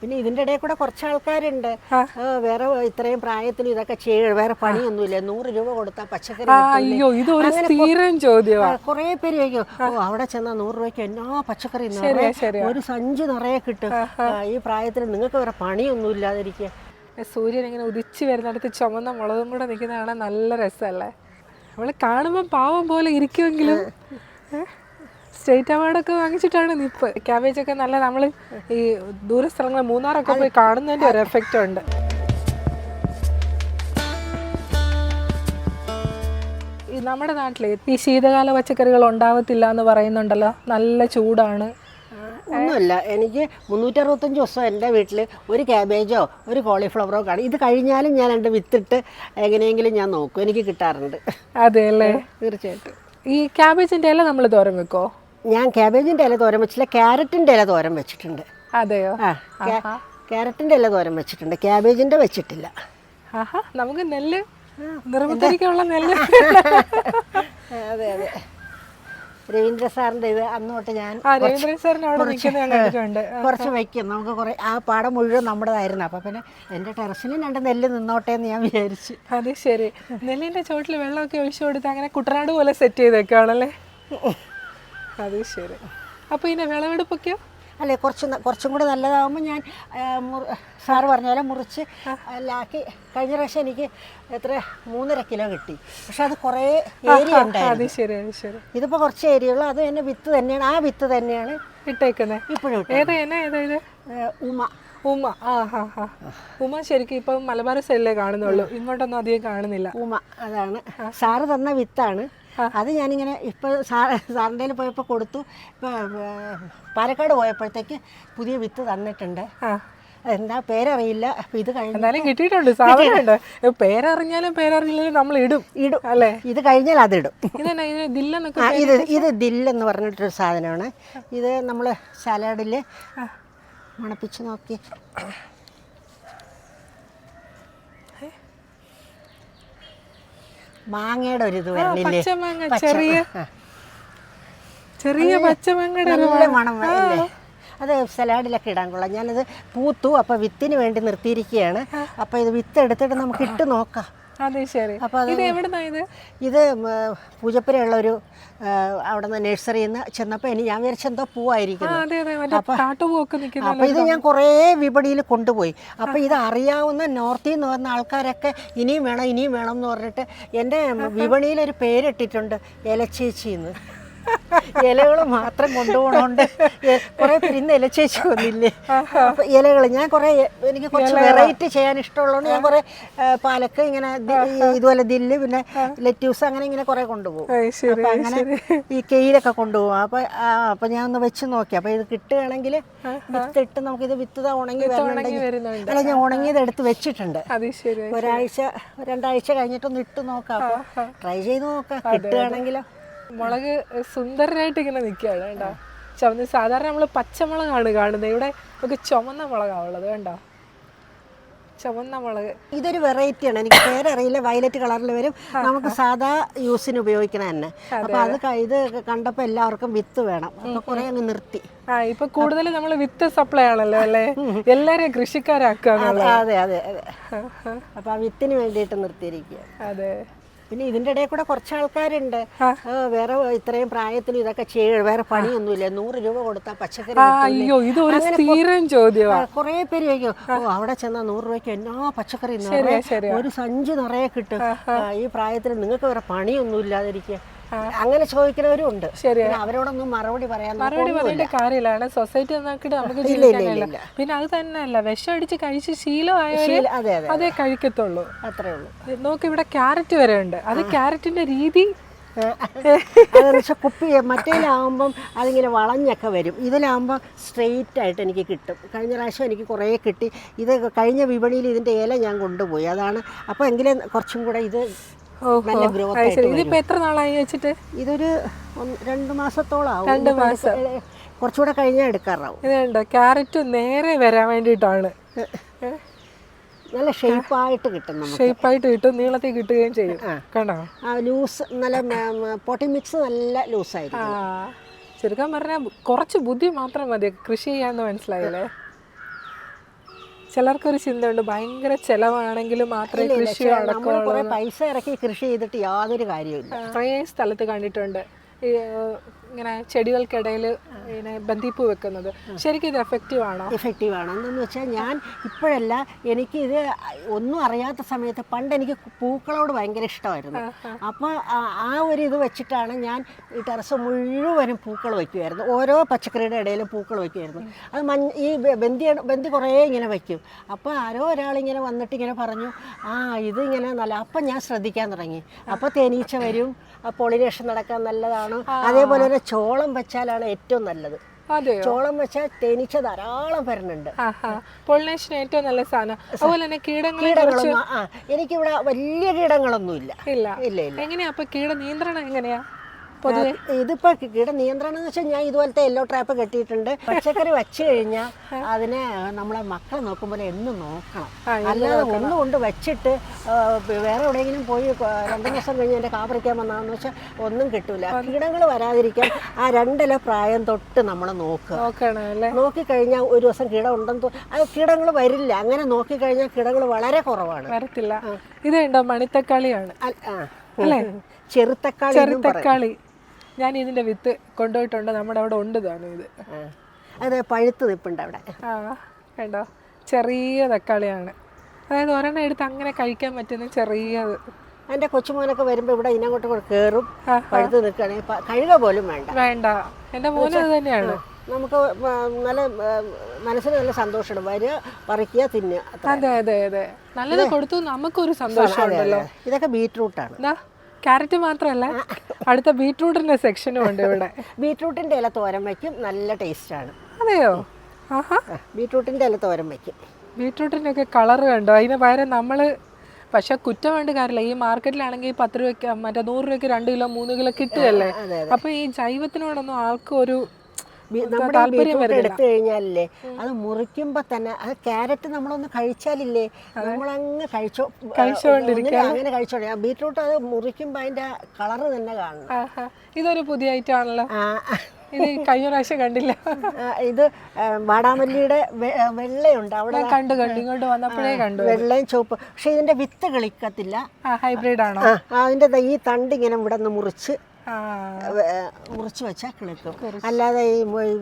പിന്നെ ഇതിൻ്റെ ഇടയിൽ കൂടെ കുറച്ച് ആൾക്കാരുണ്ട് വേറെ ഇത്രയും പ്രായത്തിൽ ഇതൊക്കെ വേറെ പണിയൊന്നുമില്ല 100 രൂപ കൊടുത്താൽ പച്ചക്കറി അയ്യോ ഇതൊരു സ്ഥിരം ചോദ്യമാണ്. കുറേ പേര് ചോദിക്കും അവിടെ ചെന്നാൽ 100 രൂപയ്ക്ക് എന്നാ പച്ചക്കറി ഒരു സഞ്ചി നിറയെ കിട്ടും. ഈ പ്രായത്തിൽ നിങ്ങൾക്ക് വേറെ പണിയൊന്നും ഇല്ലാതിരിക്കുക. സൂര്യൻ ഇങ്ങനെ ഉദിച്ചു വരുന്നിടത്ത് ചുമന്ന മുളകും കൂടെ നിൽക്കുന്ന കാണാൻ നല്ല രസമല്ലേ? നമ്മൾ കാണുമ്പോൾ പാവം പോലെ ഇരിക്കുമെങ്കിലും സ്റ്റേറ്റ് അവാർഡൊക്കെ വാങ്ങിച്ചിട്ടാണ് നിപ്പ്. ക്യാബേജൊക്കെ നല്ല നമ്മൾ ഈ ദൂര സ്ഥലങ്ങൾ മൂന്നാറൊക്കെ പോയി കാണുന്നതിൻ്റെ ഒരു എഫക്റ്റ് ഉണ്ട്. ഈ നമ്മുടെ നാട്ടിൽ ഈ ശീതകാല പച്ചക്കറികൾ ഉണ്ടാവത്തില്ല എന്ന് പറയുന്നുണ്ടല്ലോ, നല്ല ചൂടാണ്. ഒന്നുമില്ല, എനിക്ക് 365 ദിവസം എൻ്റെ വീട്ടിൽ ഒരു ക്യാബേജോ ഒരു കോളിഫ്ലവറോ കാണും. ഇത് കഴിഞ്ഞാലും ഞാൻ 2 വിത്തിട്ട് എങ്ങനെയെങ്കിലും ഞാൻ നോക്കും, എനിക്ക് കിട്ടാറുണ്ട്. അതെ അല്ലേ? തീർച്ചയായിട്ടും. ഈ ക്യാബേജിൻ്റെ ഇല നമ്മൾ തോരൻ വെക്കോ? ഞാൻ ക്യാബേജിൻ്റെ ഇല തോരൻ വെച്ചില്ല, ക്യാരറ്റിൻ്റെ ഇല തോരൻ വെച്ചിട്ടുണ്ട്. അതെയോ? ക്യാരറ്റിൻ്റെ ഇല തോരൻ വെച്ചിട്ടുണ്ട്, ക്യാബേജിൻ്റെ വെച്ചിട്ടില്ല. നമുക്ക് നെല്ല് നിർമ്മിക്കാനുള്ള നെല്ല്. അതെ അതെ, രവീന്ദ്ര സാറിൻ്റെ ഇത് അന്നോട്ട് ഞാൻ കുറച്ച് വയ്ക്കും. നമുക്ക് കുറേ ആ പാടം മുഴുവൻ നമ്മുടേതായിരുന്നു. അപ്പം പിന്നെ എൻ്റെ ടെറസിന് 2 നെല്ല് നിന്നോട്ടെ എന്ന് ഞാൻ വിചാരിച്ചു. അത് ശരി. നെല്ലിൻ്റെ ചോട്ടിൽ വെള്ളമൊക്കെ ഒഴിച്ചു കൊടുത്ത് അങ്ങനെ കുട്ടനാട് പോലെ സെറ്റ് ചെയ്തേക്കാണല്ലേ? അത് ശരി. അപ്പോൾ ഇതിൻ്റെ വിളവെടുപ്പൊക്കെയോ? അല്ലേ, കുറച്ചും കൂടെ നല്ലതാകുമ്പോൾ ഞാൻ സാറ് പറഞ്ഞ പോലെ മുറിച്ച് ലാക്കി. കഴിഞ്ഞ പ്രാവശ്യം എനിക്ക് 3.5 കിലോ കിട്ടി. പക്ഷെ അത് കുറേ ഏരിയ ഉണ്ടായിരുന്നു. ശരി അത് ശരി. ഇതിപ്പോൾ കുറച്ച് ഏരിയ ഉള്ളൂ. അത് തന്നെ വിത്ത് തന്നെയാണ്, ആ വിത്ത് തന്നെയാണ് ഇട്ടേക്കുന്നത് ഇപ്പോഴും. ഏതാ? ഉമ. ഉമ ശരിക്കും ഇപ്പം മലബാർ സൈഡിലേ കാണുന്നുള്ളൂ, ഇങ്ങോട്ടൊന്നും അധികം കാണുന്നില്ല. ഉമ അതാണ് സാറ് തന്ന വിത്താണ്. അത് ഞാനിങ്ങനെ ഇപ്പോൾ സാറിൻ്റെ പോയപ്പോൾ കൊടുത്തു. ഇപ്പോൾ പാലക്കാട് പോയപ്പോഴത്തേക്ക് പുതിയ വിത്ത് തന്നിട്ടുണ്ട്. എന്താ പേരറിയില്ല. അപ്പം ഇത് കഴിഞ്ഞാലും കിട്ടിയിട്ടുണ്ട്. സാധനമുണ്ട്, പേരറിഞ്ഞാലും പേരറിഞ്ഞാലും നമ്മൾ ഇടും അല്ലേ? ഇത് കഴിഞ്ഞാൽ അതിടും. ഇത് ദില്ലെന്ന് പറഞ്ഞിട്ടൊരു സാധനമാണ്. ഇത് നമ്മൾ സലാഡിൽ മണപ്പിച്ച് നോക്കി. മാങ്ങയുടെ ഒരു ഇത് വരുന്നില്ലേ? ചെറിയ പച്ചമാങ്ങയുടെ നല്ല മണം വരില്ലേ? അത് സലാഡിലൊക്കെ ഇടാൻ കൊള്ളാം. ഞാനത് പൂത്തു, അപ്പോൾ വിത്തിന് വേണ്ടി നിർത്തിയിരിക്കുകയാണ്. അപ്പോൾ ഇത് വിത്ത് എടുത്തിട്ട് നമുക്ക് ഇട്ട് നോക്കാം. അതെ ശരി. അപ്പോൾ ഇത് പൂജപ്പുരയുള്ളൊരു അവിടെ നിന്ന് നഴ്സറിയിൽ നിന്ന് ചെന്നപ്പോൾ ഞാൻ വിചാരിച്ചെന്തോ പൂവായിരിക്കുന്നു. അപ്പോൾ ഇത് ഞാൻ കുറേ വിപണിയിൽ കൊണ്ടുപോയി. അപ്പോൾ ഇത് അറിയാവുന്ന നോർത്തിൽ നിന്ന് വന്ന ആൾക്കാരൊക്കെ ഇനിയും വേണം എന്ന് പറഞ്ഞിട്ട് എൻ്റെ വിപണിയിലൊരു പേരിട്ടിട്ടുണ്ട്, ഇലച്ചേച്ചിന്ന്. ഇലകൾ മാത്രം കൊണ്ടുപോകണോണ്ട് കുറേ പേര് ഇന്ന് ഇലച്ചേച്ചി വന്നില്ലേ. അപ്പം ഇലകൾ ഞാൻ കുറേ, എനിക്ക് കുറച്ച് വെറൈറ്റി ചെയ്യാൻ ഇഷ്ടമുള്ളതുകൊണ്ട് ഞാൻ കുറേ പാലക്ക് ഇങ്ങനെ ഇതുപോലെ ദില്ല്, പിന്നെ ലെറ്റ്യൂസ്, അങ്ങനെ ഇങ്ങനെ കുറേ കൊണ്ടുപോകും. അപ്പം അങ്ങനെ ഈ കെയിലൊക്കെ കൊണ്ടുപോകും. അപ്പം ഞാൻ ഒന്ന് വെച്ച് നോക്കി. അപ്പം ഇത് കിട്ടുകയാണെങ്കിൽ വിത്തിട്ട് നമുക്കിത് വിത്ത് ഉണങ്ങി വരണമെങ്കിൽ, അല്ല ഞാൻ ഉണങ്ങിയത് എടുത്ത് വെച്ചിട്ടുണ്ട്. 2 ആഴ്ച കഴിഞ്ഞിട്ടൊന്ന് ഇട്ട് നോക്കാം. അപ്പോൾ ട്രൈ ചെയ്ത് നോക്കാം, കിട്ടുകയാണെങ്കിലോ. മുളക് സുന്ദരനായിട്ട് ഇങ്ങനെ നിൽക്കുകയാണ് കേട്ടോ. ചുവന്ന സാധാരണ നമ്മൾ പച്ചമുളകാണ് കാണുന്നത്, ഇവിടെ നമുക്ക് ചുമന്ന മുളകാണുള്ളത്. കണ്ടോ, ചുവന്ന മുളക്. ഇതൊരു വെറൈറ്റിയാണ്, എനിക്ക് പേരറിയില്ല. വയലറ്റ് കളറിൽ വരും, നമുക്ക് സാധാ യൂസിന് ഉപയോഗിക്കണ തന്നെ. അപ്പൊ അത് ഇത് കണ്ടപ്പോൾ എല്ലാവർക്കും വിത്ത് വേണം, അപ്പൊ കുറെ അങ്ങ് നിർത്തി. ഇപ്പൊ കൂടുതൽ നമ്മൾ വിത്ത് സപ്ലൈ ആണല്ലോ അല്ലേ, എല്ലാരെയും കൃഷിക്കാരാക്കുക. അതെ അതെ അതെ. അപ്പൊ ആ വിത്തിന് വേണ്ടിയിട്ട് നിർത്തിയിരിക്കുക. അതെ. പിന്നെ ഇതിൻ്റെ ഇടയിൽ കൂടെ കുറച്ച് ആൾക്കാരുണ്ട് വേറെ ഇത്രയും പ്രായത്തിൽ ഇതൊക്കെ വേറെ പണിയൊന്നുമില്ല 100 രൂപ കൊടുത്താൽ പച്ചക്കറി. അയ്യോ ഇതൊരു സ്ഥിരം ചോദ്യമാണ്. കുറേ പേര് ചോദിക്കും അവിടെ ചെന്നാൽ 100 രൂപയ്ക്ക് എന്നാ പച്ചക്കറി ഒരു സഞ്ചി നിറയെ കിട്ടും. ഈ പ്രായത്തിൽ നിങ്ങൾക്ക് വേറെ പണിയൊന്നും ഇല്ലാതിരിക്കുക, അങ്ങനെ ചോദിക്കുന്നവരും ഉണ്ട്. അവരോടൊന്നും മറുപടി പറയേണ്ട കാര്യമില്ല. സൊസൈറ്റി നോക്കിയിട്ട് നമുക്ക് ജീവിക്കാനില്ല. പിന്നെ അത് തന്നെയല്ല, വിഷം അടിച്ച് കഴിച്ച് ശീലമായാലും അതേ കഴിക്കത്തുള്ളൂ, അത്രേ ഉള്ളൂ. നോക്ക്, ഇവിടെ ക്യാരറ്റ് വരെ ഉണ്ട്. അത് ക്യാരറ്റിന്റെ രീതി അതെന്ന് വെച്ചാൽ മറ്റേലാകുമ്പം അതിങ്ങനെ വളഞ്ഞൊക്കെ വരും, ഇതിലാകുമ്പോൾ സ്ട്രെയിറ്റ് ആയിട്ട് എനിക്ക് കിട്ടും. കഴിഞ്ഞ പ്രാവശ്യം എനിക്ക് കുറേ കിട്ടി. ഇത് കഴിഞ്ഞ വിപണിയിൽ ഇതിൻ്റെ ഇല ഞാൻ കൊണ്ടുപോയി, അതാണ്. അപ്പോൾ എങ്കിലും കുറച്ചും കൂടെ ഇത് നല്ല ഗ്രോത്ത് ആയിട്ട്. ഇതിപ്പോൾ എത്ര നാളായി വെച്ചിട്ട്? ഇതൊരു 2 മാസത്തോളം ആവും. 2 മാസം കുറച്ചുകൂടെ കഴിഞ്ഞാൽ എടുക്കാറാവും. ഇതുണ്ട്, ക്യാരറ്റ് നേരെ വരാൻ വേണ്ടിയിട്ടാണ്. നല്ല ഷേപ്പായിട്ട് കിട്ടും, ഷേപ്പായിട്ട് കിട്ടും, നീളത്തിൽ കിട്ടുകയും ചെയ്യും. കണ്ടോ, ലൂസ്, നല്ല പോട്ടി മിക്സ് നല്ല ലൂസായിരിക്കും. ചുരുക്കം പറഞ്ഞാൽ കുറച്ച് ബുദ്ധി മാത്രം മതി കൃഷി ചെയ്യാന്ന്, മനസ്സിലായില്ലേ? ചിലർക്കൊരു ചിന്തയുണ്ട് ഭയങ്കര ചെലവാണെങ്കിലും മാത്രമേ കൃഷി നമ്മൾ കുറെ പൈസ ഇറക്കി കൃഷി ചെയ്തിട്ട് യാതൊരു കാര്യമില്ല. കുറേ സ്ഥലത്ത് കണ്ടിട്ടുണ്ട് ഈ ഇങ്ങനെ ചെടികൾക്കിടയിൽ ഇങ്ങനെ ബന്ദിപ്പൂ വെക്കുന്നത്. ശരിക്കും ഇത് എഫക്റ്റീവ് ആണോ? എഫക്റ്റീവ് ആണ്. എന്തെന്ന് വെച്ചാൽ ഞാൻ ഇപ്പോഴല്ല, എനിക്കിത് ഒന്നും അറിയാത്ത സമയത്ത് പണ്ട് എനിക്ക് പൂക്കളോട് ഭയങ്കര ഇഷ്ടമായിരുന്നു. അപ്പോൾ ആ ഒരു ഇത് വെച്ചിട്ടാണ് ഞാൻ ഈ ടെറസ് മുഴുവനും പൂക്കൾ വയ്ക്കുമായിരുന്നു. ഓരോ പച്ചക്കറിയുടെ ഇടയിലും പൂക്കൾ വയ്ക്കുമായിരുന്നു. അത് ഈ ബന്ദി കുറേ ഇങ്ങനെ വയ്ക്കും. അപ്പോൾ ആരോ ഒരാളിങ്ങനെ വന്നിട്ട് ഇങ്ങനെ പറഞ്ഞു, ഇതിങ്ങനെ നല്ല. അപ്പം ഞാൻ ശ്രദ്ധിക്കാൻ തുടങ്ങി. അപ്പോൾ തേനീച്ച വരും, പോളിനേഷൻ നടക്കാൻ നല്ലതാണ്. അതേപോലെ തന്നെ ചോളം വെച്ചാലാണ് ഏറ്റവും നല്ലത്. ചോളം വെച്ചാൽ തേനീച്ച ധാരാളം വരുന്നുണ്ട്. പോളിനേഷൻ ഏറ്റവും നല്ല സാധനം. അതുപോലെ തന്നെ കീടങ്ങളൊന്നും എനിക്കിവിടെ വലിയ കീടങ്ങളൊന്നും ഇല്ല. എങ്ങനെയാ അപ്പൊ കീട നിയന്ത്രണം എങ്ങനെയാ? ഇതിപ്പോ കീട നിയന്ത്രണം എന്ന് വെച്ചാൽ ഞാൻ ഇതുപോലത്തെ യെല്ലോ ട്രാപ്പ് കെട്ടിയിട്ടുണ്ട്. പച്ചക്കറി വെച്ച് കഴിഞ്ഞാൽ അതിനെ നമ്മളെ മക്കളെ നോക്കുമ്പോൾ എന്നും നോക്കണം. അല്ലാതെ ഒന്നുകൊണ്ട് വെച്ചിട്ട് വേറെ എവിടെയെങ്കിലും പോയി 2 ദിവസം കഴിഞ്ഞ് എൻ്റെ കാ പറിക്കാൻ വന്നാന്ന് വെച്ചാൽ ഒന്നും കിട്ടൂല. കീടങ്ങൾ വരാതിരിക്കാൻ ആ 2 ഇല പ്രായം തൊട്ട് നമ്മൾ നോക്കിക്കഴിഞ്ഞാൽ ഒരു ദിവസം കീടം ഉണ്ടെന്ന് കീടങ്ങൾ വരില്ല. അങ്ങനെ നോക്കിക്കഴിഞ്ഞാൽ കീടങ്ങൾ വളരെ കുറവാണ്. വരത്തില്ല. ഇതുണ്ടോ മണിത്തക്കാളിയാണ് അല്ലേ? ചെറുതക്കാളി. ഞാൻ ഇതിന്റെ വിത്ത് കൊണ്ടുപോയിട്ടുണ്ട്. നമ്മുടെ അവിടെ ഉണ്ട് താനും ഇത്. അതെ, പഴുത്ത് നിൽപ്പുണ്ട് അവിടെ. കണ്ടോ, ചെറിയ തക്കാളിയാണ്. അതായത് ഒരെണ്ണം എടുത്ത് അങ്ങനെ കഴിക്കാൻ പറ്റുന്ന ചെറിയത്. എൻ്റെ കൊച്ചുമോനൊക്കെ വരുമ്പോൾ ഇവിടെ ഇതിനങ്ങോട്ട് കയറും, പഴുത്ത് നിൽക്കുകയാണെങ്കിൽ കഴുക പോലും വേണ്ട. എൻ്റെ മോനും അത് തന്നെയാണ്. നമുക്ക് നല്ല മനസ്സിന് നല്ല സന്തോഷമാണ്. വരിക, പറിക്കുക, തിന്നുക. അതെ നല്ലത് കൊടുത്തു നമുക്കൊരു സന്തോഷമുണ്ടല്ലോ. ഇതൊക്കെ ബീറ്റ്റൂട്ടാണ്. ക്യാരറ്റ് മാത്രമല്ല, അടുത്ത ബീറ്റ്റൂട്ടിന്റെ സെക്ഷനും ഉണ്ട് ഇവിടെ. ബീറ്റ്റൂട്ടിന്റെ ഇല തോരൻ വയ്ക്കും, നല്ല ടേസ്റ്റാണ്. അതെയോ? ബീറ്റ്റൂട്ടിന്റെ ഇല തോരൻ വയ്ക്കും. ബീറ്റ്റൂട്ടിന്റെ ഒക്കെ കളർ കണ്ടോ? അതിന് പകരം നമ്മള് പക്ഷെ കുറ്റം വേണ്ട കാര്യമില്ല. ഈ മാർക്കറ്റിലാണെങ്കിൽ 10 രൂപയ്ക്ക് മറ്റേ 100 രൂപയ്ക്ക് 2 കിലോ 3 കിലോ കിട്ടുകയല്ലേ. അപ്പൊ ഈ ജൈവത്തിനോടൊന്നും ആൾക്കും ഒരു എടുത്തു കഴിഞ്ഞാലേ അത് മുറിക്കുമ്പോ തന്നെ അത് ക്യാരറ്റ് നമ്മളൊന്ന് കഴിച്ചാലില്ലേ നമ്മളങ്ങ് അങ്ങനെ കഴിച്ചോണ്ടിരിക്കുക. ബീറ്റ്റൂട്ട് അത് മുറിക്കുമ്പോ അതിന്റെ കളറ് തന്നെ കാണണം. ഇതൊരു പുതിയ ഐറ്റം ആണല്ലോ. ഇത് കഴിഞ്ഞ പ്രാവശ്യം കണ്ടില്ല. ഇത് വാടാമല്ലിയുടെ വെള്ളയുണ്ട് അവിടെ കണ്ടു ഇങ്ങോട്ട് വന്നപ്പോഴേ കണ്ടു. വെള്ളയും ചുവപ്പ്. പക്ഷെ ഇതിന്റെ വിത്ത് കിളിക്കത്തില്ല. ഹൈബ്രിഡ് ആണോ? അതിന്റെ ഈ തണ്ട് ഇങ്ങനെ ഇവിടെ നിന്ന് മുറിച്ച് വെച്ചാൽ കിളിക്കും. അല്ലാതെ ഈ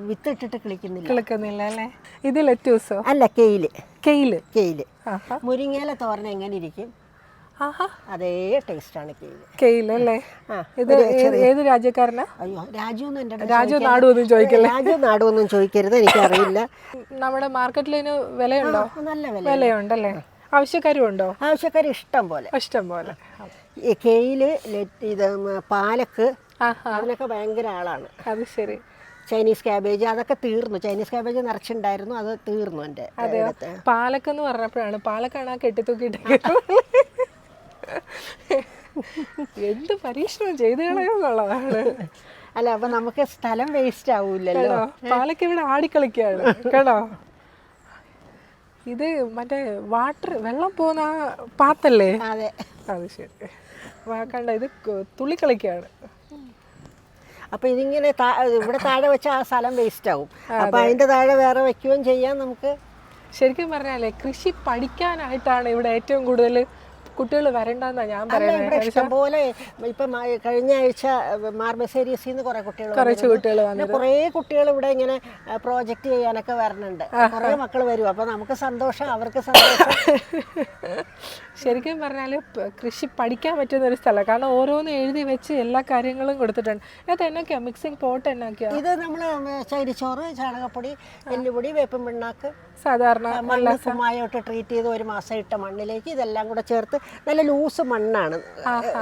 വിത്ത് ഇട്ടിട്ട് കിളിക്കുന്നില്ല അല്ലേ? ഇത് ലെറ്റൂസോ? അല്ല, കെയില്. മുരിങ്ങയില തോരൻ എങ്ങനെ ഇരിക്കും അതേ ടേസ്റ്റാണ് കെയില് അല്ലേ? ഇത് ഏത് രാജ്യക്കാരനാ? അയ്യോ, രാജു നാടുവൊന്നും ചോദിക്കരുത്, എനിക്കറിയില്ല. നമ്മുടെ മാർക്കറ്റിൽ ഇതിന് വിലയുണ്ടോ? നല്ല വിലയുണ്ടല്ലേ? ആവശ്യക്കാരും ഉണ്ടോ? ആവശ്യക്കാർ ഇഷ്ടം പോലെ. ഈ കെയില്, ഇത് പാലക്ക്, അതിനൊക്കെ ഭയങ്കര ആളാണ്. അത് ശരി. ചൈനീസ് ക്യാബേജ് അതൊക്കെ തീർന്നു. ചൈനീസ് ക്യാബേജ് നിറച്ചിണ്ടായിരുന്നു, അത് തീർന്നു എൻ്റെ. പാലക്കെന്ന് പറഞ്ഞപ്പോഴാണ്, പാലക്കാണ് ആ കെട്ടിത്തൂക്കിയിട്ട് എന്ത് പരീക്ഷണം ചെയ്ത് കളയുന്നുള്ളതാണ്. അല്ല, അപ്പൊ നമുക്ക് സ്ഥലം വേസ്റ്റ് ആവൂലല്ലോ. പാലക്ക ഇവിടെ ആടിക്കളിക്കാണ് കേട്ടോ. ഇത് മറ്റേ വെള്ളം പോകുന്ന പാത്തല്ലേ? അതെ, അത് ശരി. കണ്ട, ഇത് തുള്ളിക്കളിക്കാണ്. അപ്പൊ ഇതിങ്ങനെ ഇവിടെ താഴെ വെച്ചാൽ ആ സ്ഥലം വേസ്റ്റ് ആവും. അപ്പൊ അതിന്റെ താഴെ വേറെ വെക്കുകയും ചെയ്യാം നമുക്ക്. ശരിക്കും പറഞ്ഞാലേ കൃഷി പഠിക്കാനായിട്ടാണ് ഇവിടെ ഏറ്റവും കൂടുതൽ കുട്ടികൾ വരണ്ടെന്നാ ഞാൻ പറയുന്നത്. ഇഷ്ടംപോലെ ഇപ്പൊ കഴിഞ്ഞ ആഴ്ച മാർബസേരിയസിന്ന് കുറെ കുട്ടികൾ കുറേ കുട്ടികൾ ഇവിടെ ഇങ്ങനെ പ്രോജക്റ്റ് ചെയ്യാനൊക്കെ വരണുണ്ട്. കുറെ മക്കൾ വരും. അപ്പൊ നമുക്ക് സന്തോഷം, അവർക്ക് സന്തോഷം. ശരിക്കും പറഞ്ഞാൽ കൃഷി പഠിക്കാൻ പറ്റുന്ന ഒരു സ്ഥലം. കാരണം ഓരോന്ന് എഴുതി വെച്ച് എല്ലാ കാര്യങ്ങളും കൊടുത്തിട്ടുണ്ട്. അത് എന്നൊക്കെയാ മിക്സിംഗ് പോട്ട് എന്നൊക്കെയാ? ഇത് നമ്മള് ചകിരിച്ചോറ്, ചാണകപ്പൊടി, എല്ലുപൊടി, വേപ്പും പിണ്ണാക്ക്, സാധാരണ മണ്ണ് കുമ്മായോട്ട് ട്രീറ്റ് ചെയ്ത് 1 മാസം ഇട്ട മണ്ണിലേക്ക് ഇതെല്ലാം കൂടെ ചേർത്ത് നല്ല ലൂസ് മണ്ണാണ്.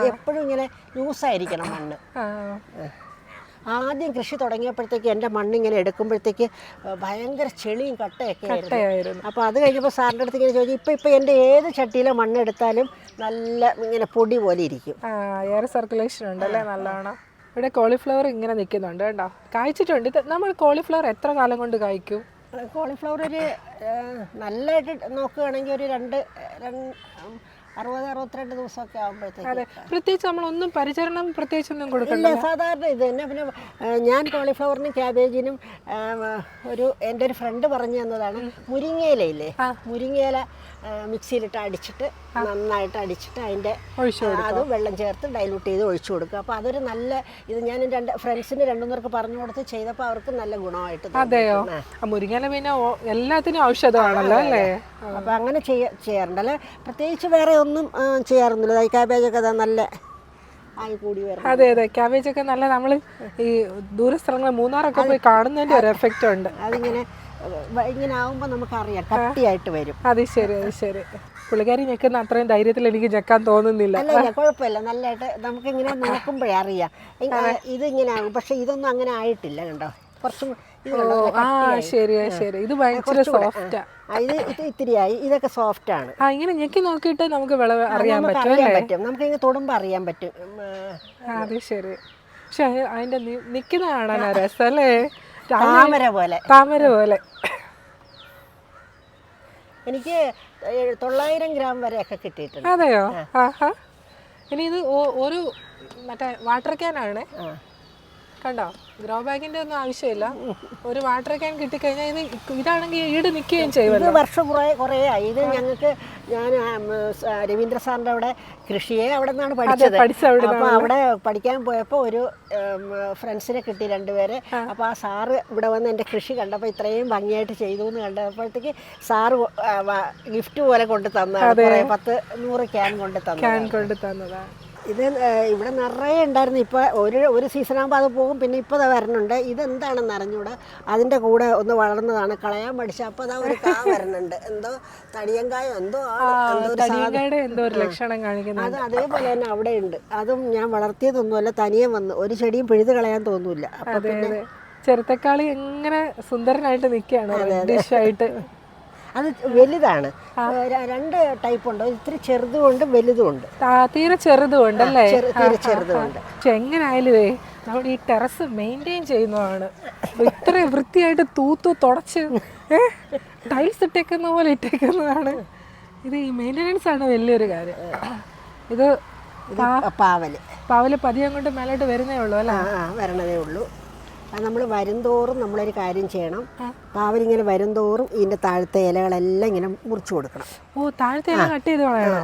എപ്പോഴും ഇങ്ങനെ ലൂസായിരിക്കണം മണ്ണ്. ആദ്യം കൃഷി തുടങ്ങിയപ്പോഴത്തേക്ക് എൻ്റെ മണ്ണിങ്ങനെ എടുക്കുമ്പോഴത്തേക്ക് ഭയങ്കര ചെളിയും കട്ടയൊക്കെ ആയിരുന്നു. അപ്പോൾ അത് കഴിഞ്ഞപ്പോൾ സാറിൻ്റെ അടുത്ത് ഇങ്ങനെ ചോദിച്ചു, ഇപ്പം എൻ്റെ ഏത് ചട്ടിയിലെ മണ്ണെടുത്താലും നല്ല ഇങ്ങനെ പൊടി പോലെ ഇരിക്കും. എയർ സർക്കുലേഷൻ ഉണ്ടല്ലേ നല്ലോണം. ഇവിടെ കോളിഫ്ലവർ ഇങ്ങനെ നിൽക്കുന്നുണ്ട് കേട്ടോ, കായ്ച്ചിട്ടുണ്ട്. നമ്മൾ കോളിഫ്ലവർ എത്ര കാലം കൊണ്ട് കായ്ക്കും? കോളിഫ്ലവർ ഒരു നല്ലതായിട്ട് നോക്കുകയാണെങ്കിൽ ഒരു 62 ദിവസമൊക്കെ ആകുമ്പോഴത്തേക്ക്. അതെ, പ്രത്യേകിച്ച് നമ്മളൊന്നും പരിചരണം പ്രത്യേകിച്ചൊന്നും കൊടുക്കില്ല. ഇല്ല, സാധാരണ ഇത് തന്നെ. പിന്നെ ഞാൻ കോളിഫ്ലവറിനും ക്യാബേജിനും എൻ്റെ ഒരു ഫ്രണ്ട് പറഞ്ഞു തന്നതാണ് മുരിങ്ങയിലയില്ലേ, മുരിങ്ങയില മിക്സിയിലിട്ട് അടിച്ചിട്ട് നന്നായിട്ട് അടിച്ചിട്ട് അതിൻ്റെ അത് വെള്ളം ചേർത്ത് ഡൈലൂട്ട് ചെയ്ത് ഒഴിച്ചു കൊടുക്കുക. അപ്പോൾ അതൊരു നല്ല ഇത് ഞാൻ ഫ്രണ്ട്സിന് 2-3 പറഞ്ഞു കൊടുത്ത് ചെയ്തപ്പോൾ അവർക്ക് നല്ല ഗുണമായിട്ട്. അതെയോ? മുരിങ്ങയില പിന്നെ എല്ലാത്തിനും ഔഷധമാണല്ലോ അല്ലേ? അപ്പോൾ അങ്ങനെ ചെയ്യാറുണ്ട്. അല്ലെ പ്രത്യേകിച്ച് വേറെ ഒന്നും ചെയ്യാറൊന്നുമില്ല. ക്യാബേജൊക്കെ നല്ല ആയി കൂടി വരും. അതെ അതെ, ക്യാബേജൊക്കെ നല്ല നമ്മൾ ഈ ദൂരസ്ഥലങ്ങളിൽ മൂന്നാറൊക്കെ പോയി കാണുന്നതിൻ്റെ ഒരു എഫക്റ്റ് ഉണ്ട്. അതിങ്ങനെ ഇങ്ങനെ ആകുമ്പോൾ നമുക്കറിയാം കട്ടിയായിട്ട് വരും. അത് ശരി, അത് ശരി. പുള്ളിക്കാരി ഞെക്കുന്ന അത്രയും ധൈര്യത്തിൽ എനിക്ക് ഞെക്കാൻ തോന്നുന്നില്ല. അല്ല, കുഴപ്പമില്ല. നല്ലതായിട്ട് നമുക്കിങ്ങനെ നോക്കുമ്പോഴേ അറിയാം ഇതിങ്ങനെ ആകും. പക്ഷെ ഇതൊന്നും അങ്ങനെ ആയിട്ടില്ല, കണ്ടോ? കുറച്ചും ശരി ശരി, ഇത് ഭയങ്കര സോഫ്റ്റാ. ഇത് ഇത്തിരിയായി, ഇതൊക്കെ സോഫ്റ്റ് ആണ്. ഇങ്ങനെ ഞെക്കി നോക്കിയിട്ട് നമുക്ക് വിളവ് അറിയാൻ പറ്റും. നമുക്ക് ഇങ്ങനെ തൊടുമ്പോൾ അറിയാൻ പറ്റും. അത് ശരി. പക്ഷെ അതിന്റെ നിക്കുന്ന കാണാൻ രസല്ലേ, താമര പോലെ. താമര പോലെ. എനിക്ക് 900 ഗ്രാം വരെയൊക്കെ കിട്ടിയിട്ടുണ്ട്. അതെയോ? ആഹാ. ഇനി ഇത് ഒരു മറ്റേ വാട്ടർ ക്യാനാണ്, കണ്ടോ? ഗ്രോ ബാഗിന്റെ ഒന്നും ആവശ്യമില്ല. ഒരു വാട്ടർ ക്യാൻ കിട്ടിക്കഴിഞ്ഞാൽ ഇതാണെങ്കിൽ ഈട് നിൽക്കുകയും ചെയ്യും. ഇത് വർഷം കുറേ ആയി. ഇത് ഞങ്ങൾക്ക് ഞാൻ രവീന്ദ്ര സാറിൻ്റെ അവിടെ കൃഷിയെ അവിടെ നിന്നാണ് പഠിച്ചത്. അപ്പോൾ അവിടെ പഠിക്കാൻ പോയപ്പോൾ ഒരു ഫ്രണ്ട്സിനെ കിട്ടി 2 പേരെ. അപ്പോൾ ആ സാറ് ഇവിടെ വന്ന് എൻ്റെ കൃഷി കണ്ടപ്പോൾ ഇത്രയും ഭംഗിയായിട്ട് ചെയ്തു എന്ന് കണ്ടപ്പോഴത്തേക്ക് സാറ് ഗിഫ്റ്റ് പോലെ കൊണ്ട് തന്നതാണ്. 10-100 ക്യാൻ കൊണ്ട് തന്നതാണ്. ഇത് ഇവിടെ നിറയെ ഉണ്ടായിരുന്നു. ഇപ്പോൾ ഒരു സീസണാകുമ്പോൾ അത് പോകും. പിന്നെ ഇപ്പോൾ അത് വരണുണ്ട്. ഇതെന്താണെന്ന് അറിഞ്ഞൂടാ. അതിൻ്റെ കൂടെ ഒന്ന് വളർന്നതാണ്, കളയാൻ പഠിച്ച. അപ്പോൾ അതാ ഒരു കാ വരണുണ്ട്. എന്തോ തടിയങ്കായോ എന്തോ ഒരു ലക്ഷണം കാണിക്കുന്നത്. അത് അതേപോലെ തന്നെ അവിടെ ഉണ്ട്. അതും ഞാൻ വളർത്തിയതൊന്നുമല്ല, തനിയെ വന്ന്. ഒരു ചെടിയും പിഴുത് കളയാൻ തോന്നൂല. അപ്പോൾ പിന്നെ ചെറുത്തക്കാളി എങ്ങനെ സുന്ദരനായിട്ട് നിൽക്കുകയാണ് ഡിഷായിട്ട്. അത് വലുതാണ്. 2 ടൈപ്പ് ഉണ്ട്. ഇത്തിരി ചെറുതുമുണ്ട്, വലുതുമുണ്ട്. തീരെ ചെറുതുമുണ്ട് അല്ലേ? തീരെ ചെറുതുമുണ്ട്. പക്ഷെ എങ്ങനെയായാലും നമ്മൾ ഈ ടെറസ് മെയിൻറ്റെയിൻ ചെയ്യുന്നതാണ്. ഇത്രയും വൃത്തിയായിട്ട് തൂത്തു തുടച്ച് ടൈൽസ് ഇട്ടേക്കുന്ന പോലെ ഇട്ടേക്കുന്നതാണ്. ഇത് ഈ മെയിൻ്റെനൻസ് ആണ് വലിയൊരു കാര്യം. ഇത് പാവല് പതിയെ കൊണ്ട് മേലോട്ട് വരുന്നേ ഉള്ളൂ അല്ലേ? വരണതേ ഉള്ളൂ. അത് നമ്മൾ വരുംതോറും നമ്മളൊരു കാര്യം ചെയ്യണം. പാവലിങ്ങനെ വരുംതോറും ഇതിൻ്റെ താഴത്തെ ഇലകളെല്ലാം ഇങ്ങനെ മുറിച്ചു കൊടുക്കണം. താഴത്തെ ഇല കട്ട് ചെയ്ത് കളയണോ?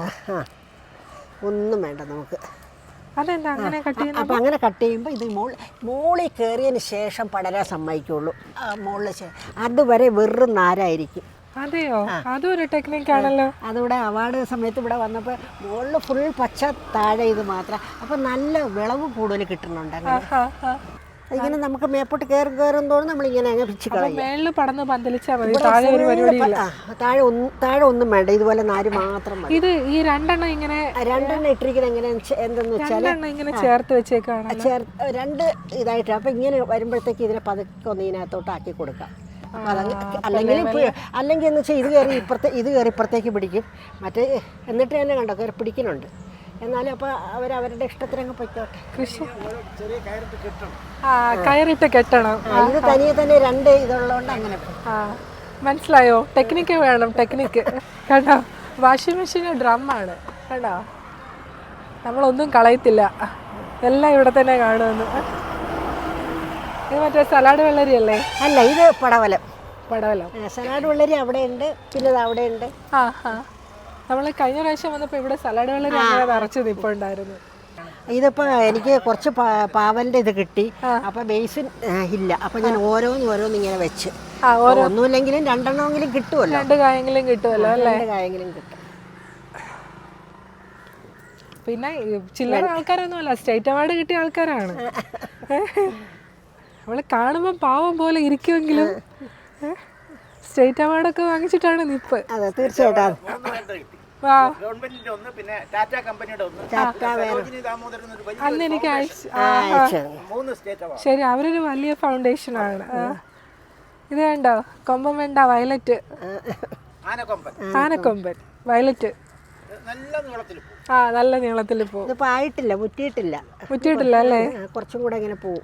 ഒന്നും വേണ്ട നമുക്ക്. അതെന്താ അങ്ങനെ കട്ട് ചെയ്യുന്നത്? അപ്പം അങ്ങനെ കട്ട് ചെയ്യുമ്പോൾ ഇത് മുകളിൽ കയറിയതിന് ശേഷം പടരാൻ സമ്മതിക്കുള്ളൂ. മുകളിൽ അതുവരെ വെറും നാരായിരിക്കും. അതെയോ? അതൊരു ടെക്നിക്കാണല്ലോ. അതിവിടെ അവാർഡ് സമയത്ത് ഇവിടെ വന്നപ്പോൾ മുകളിൽ ഫുൾ പച്ച, താഴെ ഇത് മാത്രം. അപ്പം നല്ല വിളവ് കൂടുതൽ കിട്ടുന്നുണ്ട്. ഇങ്ങനെ നമുക്ക് മേപ്പോട്ട് കയറും തോറും നമ്മളിങ്ങനെ അങ്ങ് പിച്ച് കളയും. മേളിൽ പടന്ന് പന്തലിച്ചാൽ മതി. താഴെ ഒന്നും വേണ്ട, ഇതുപോലെ നാര് മാത്രം മതി. ഇത് ഈ 2 ഇങ്ങനെ ഇട്ടിരിക്കുന്നത് എങ്ങനെ എന്തെന്ന് വെച്ചാൽ ഇങ്ങനെ ചേർത്ത് വെച്ചേക്കാണ്. 2 ഇതായിട്ട്. അപ്പം ഇങ്ങനെ വരുമ്പോഴത്തേക്ക് ഇതിനെ പതുക്കെ ഒന്ന് ഇതിനകത്തോട്ട് ആക്കി കൊടുക്കാം. അല്ലെങ്കിൽ എന്ന് വെച്ചാൽ ഇത് കയറി ഇപ്പുറത്തേക്ക് പിടിക്കും. മറ്റേ എന്നിട്ട് തന്നെ കണ്ടോ കയറി പിടിക്കുന്നുണ്ട്. എന്നാലും അപ്പോൾ അവരവരുടെ ഇഷ്ടത്തിനങ്ങ് പൊയ്ക്കോട്ടെ. കൃഷി കയറിട്ട് കെട്ടണം. ഇത് തനിയെ തന്നെ 2 ഇതുള്ളതുകൊണ്ട് അങ്ങനെ. മനസ്സിലായോ? ടെക്നിക്ക് വേണം, ടെക്നിക്ക്. കണ്ടോ? വാഷിംഗ് മെഷീന് ഡ്രമ്മാണ്. കണ്ടോ? നമ്മളൊന്നും കളയത്തില്ല, എല്ലാം ഇവിടെ തന്നെ കാണുമെന്ന്. ഇത് മറ്റേ സലാഡ് വെള്ളരി അല്ലേ? അല്ല, ഇത് പടവലം. പടവലം. സലാഡ് വെള്ളരി അവിടെ ഉണ്ട്, പിന്നെ ഇത് അവിടെ ഉണ്ട്. നമ്മൾ കഴിഞ്ഞ പ്രാവശ്യം വന്നപ്പോൾ ഇവിടെ സലാഡ് വെള്ളരി അങ്ങനെ നിറച്ച് നിൽപ്പുണ്ടായിരുന്നു. ഇതിപ്പോൾ എനിക്ക് കുറച്ച് പാവലിൻ്റെ ഇത് കിട്ടി. അപ്പോൾ ബേസിൻ ഇല്ല. അപ്പോൾ ഞാൻ ഓരോന്ന് ഇങ്ങനെ വെച്ച്, ഒന്നുമില്ലെങ്കിലും 2 എണ്ണമെങ്കിലും കിട്ടുമല്ലോ. 2 കായെങ്കിലും കിട്ടുമല്ലോ അല്ലേ? 2 കായെങ്കിലും കിട്ടും. പിന്നെ ചില്ലറ ആൾക്കാരൊന്നും അല്ല, സ്റ്റേറ്റ് അവാർഡ് കിട്ടിയ ആൾക്കാരാണ്. നമ്മൾ കാണുമ്പോൾ പാവം പോലെ ഇരിക്കുമെങ്കിലും സ്റ്റേറ്റ് അവാർഡൊക്കെ വാങ്ങിച്ചിട്ടാണ് നിപ്പ്. അതെ, തീർച്ചയായിട്ടും. അന്ന് എനിക്ക് ശരി, അവരൊരു വലിയ ഫൗണ്ടേഷനാണ്. ഇത് കണ്ടോ? കൊമ്പൻ വേണ്ട, വയലറ്റ്, ആനക്കൊമ്പൻ വയലറ്റ്. നല്ല നീളത്തിൽ പോകും. ഇതിപ്പോൾ ആയിട്ടില്ല, മുറ്റിയിട്ടില്ല അല്ലേ? കുറച്ചും കൂടെ ഇങ്ങനെ പോവും.